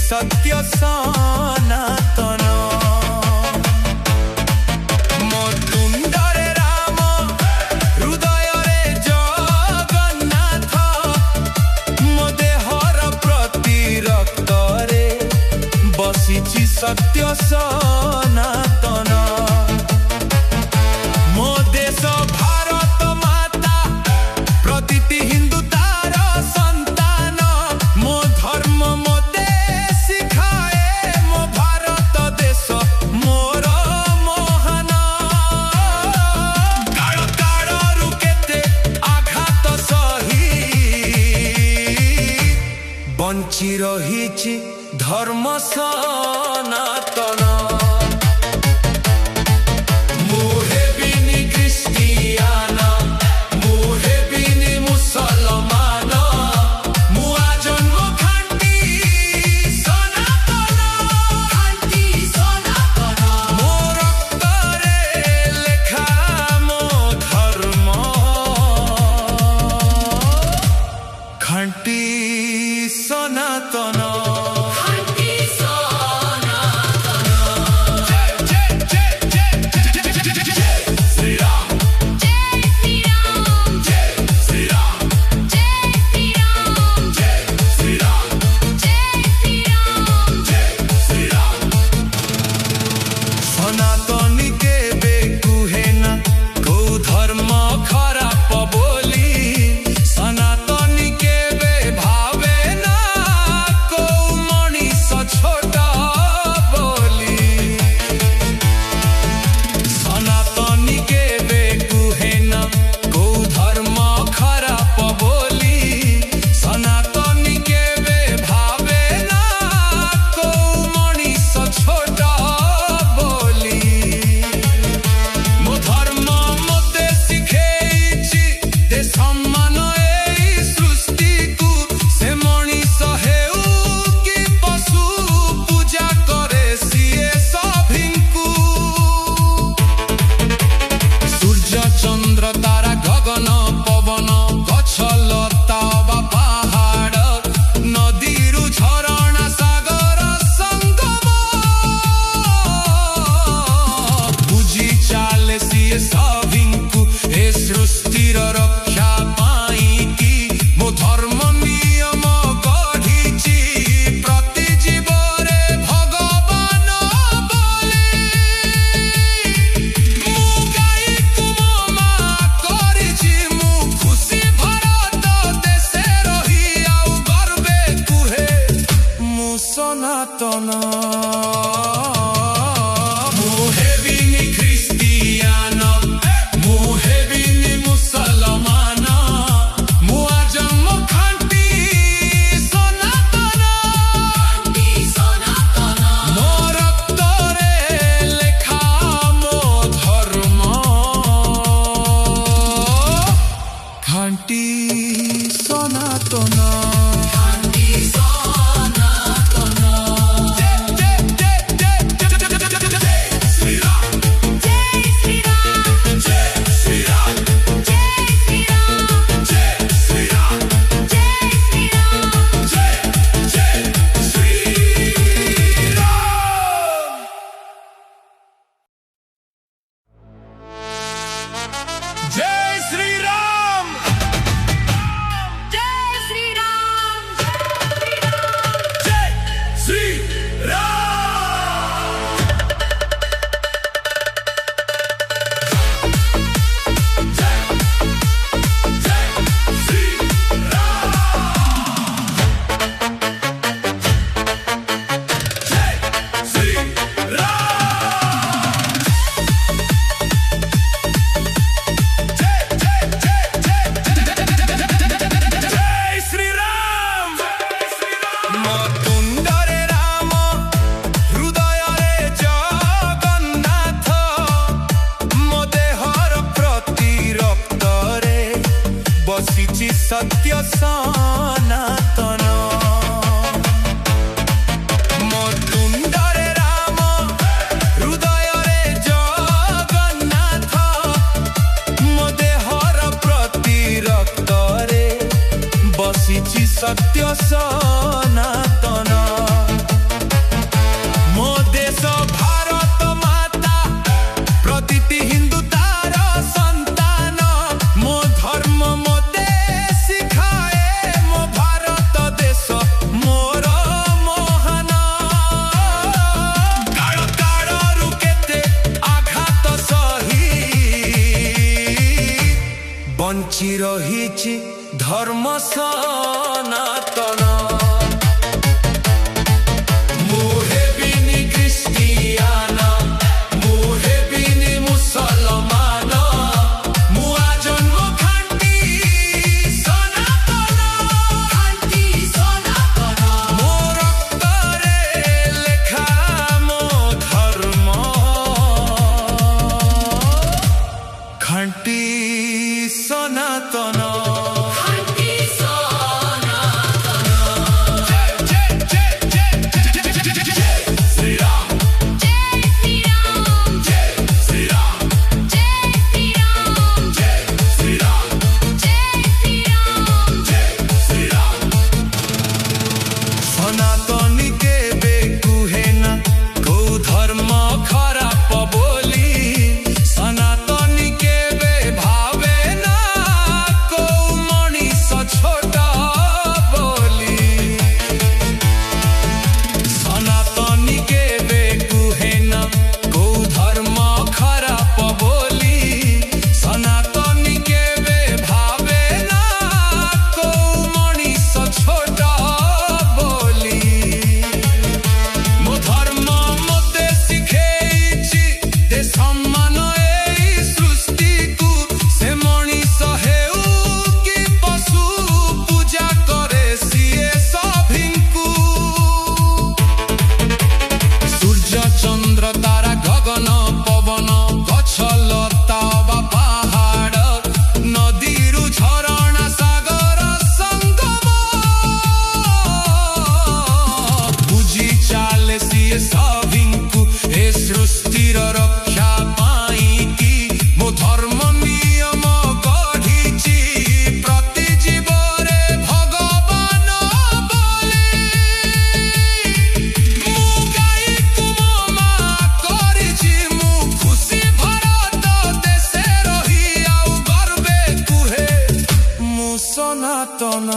सत्य सनातन मो तुंडरे राम हृदय रे जगन्नाथ मो देहर प्रति रक्त रे बसिछि सत्य सनातन मो देश भारत माता प्रतिति हिंदू तार संतान मो धर्म मोते सिखाए मो भारत देश मोर महान काल काल केते आघात सही बंची रहिछि धर्म सनातन सनातन सनातनी के बेकुहे ना को धर्म खराब बोली सनातनी के बे भावे ना को मनीष छोटा बोली सनातनी के बेकुहे ना को धर्म खराब बोली सनातनी के बे भावे ना को मनीष छोटा चंद्र तारा गगन पवन गछ लता बा पहाड़ नदी रु झरणा सागर संगम बुझी चाले सिए सभिंकु ए सृष्टिर रक्षा पाई की मो धर्म नियम गढ़िछि प्रति जीवरे भगवान बोले सनातन मुहे बिनी ख्रिस्टियान मुहे बिनी मुसलमान मुआ जन्म खांटी सनातन मो रक्त रे लेखा मो धर्म खांटी सनातन जय श्री राम जय श्री राम जय श्री सत्य सनातन मो तुंडरे राम हृदय रे जगन्नाथ मो देहर प्रति रक्त रे बसिछि सत्य सनातन ବଞ୍ଚି ରହିଛି ଧର୍ମ ସନାତନ। ମୁଁ ହେବିନି ଖ୍ରୀଷ୍ଟିଆନ, ମୁଁ ହେବିନି ମୁସଲମାନ, ମୁଁ ଆଜନ୍ମ ଖାଣ୍ଟି ସନାତନ, ଖାଣ୍ଟି ସନାତନ। ମୋ ରକ୍ତରେ ଲେଖା ମୋ ଧର୍ମ, ଖାଣ୍ଟି ସନାତନ। ସନାତନୀ କେବେ କୁହେ ନା କୋଉ ଧର୍ମ ଖରାପ ବୋଲି, ସନାତନୀ କେବେ ଭାବେ ନା କୋଉ ମଣିଷ ଛୋଟ ବୋଲି। ସନାତନୀ କେବେ କୁହେ ନା କୋଉ ଧର୍ମ ଖରାପ ବୋଲି, ସନାତନୀ କେବେ ଭାବେ ନା କୋଉ ମଣିଷ ଛୋଟ ବୋଲି। ମୋ ଧର୍ମ ମୋତେ ଶିଖେଇଛି ଯେ ସମ୍ମାନ ଏଇ ସୃଷ୍ଟିକୁ, ସେ ମଣିଷ ହେଉ କି ପଶୁ, ପୂଜା କରେ ସିଏ ସଭିଙ୍କୁ। ସୂର୍ଯ୍ୟ ଚନ୍ଦ୍ର ତାରା ଗଗନ ପବନ, ଗଛ ଲତା ବା ପାହାଡ଼, ନଦୀରୁ ଝରଣା ସାଗର ସଙ୍ଗମ, ବୁଝି ଚାଲେ ସିଏ ସଭିଙ୍କୁ ଏ ସୃଷ୍ଟିର ରକ୍ଷା ପାଇଁକି। ମୋ ଧର୍ମ ନିୟମ ଗଢ଼ିଛି ପ୍ରତି ଜୀବରେ ଭଗବାନ ବୋଲି। ମୁଁ ଗାଈକୁ ମୋ ମା କରିଛି, ମୁଁ ଖୁସି ଭାରତ ଦେଶେ ରହି ଆଉ ଗର୍ବେ କୁହେ ମୁଁ ସନାତନ।